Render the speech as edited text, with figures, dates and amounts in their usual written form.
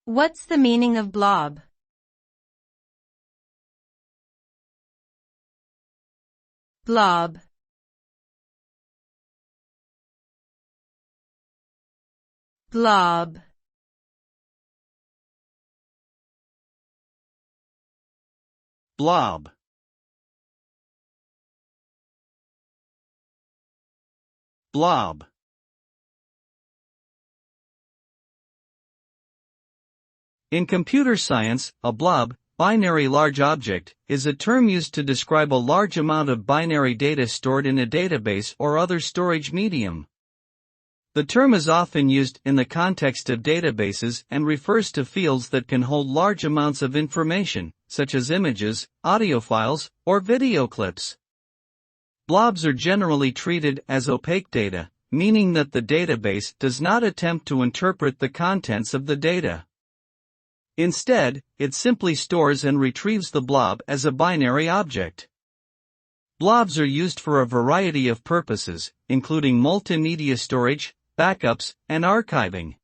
What's the meaning of blob? Blob. Blob. Blob. Blob. In computer science, a blob, binary large object, is a term used to describe a large amount of binary data stored in a database or other storage medium. The term is often used in the context of databases and refers to fields that can hold large amounts of information, such as images, audio files, or video clips. Blobs are generally treated as opaque data, meaning that the database does not attempt to interpret the contents of the data. Instead, it simply stores and retrieves the blob as a binary object. Blobs are used for a variety of purposes, including multimedia storage, backups, and archiving.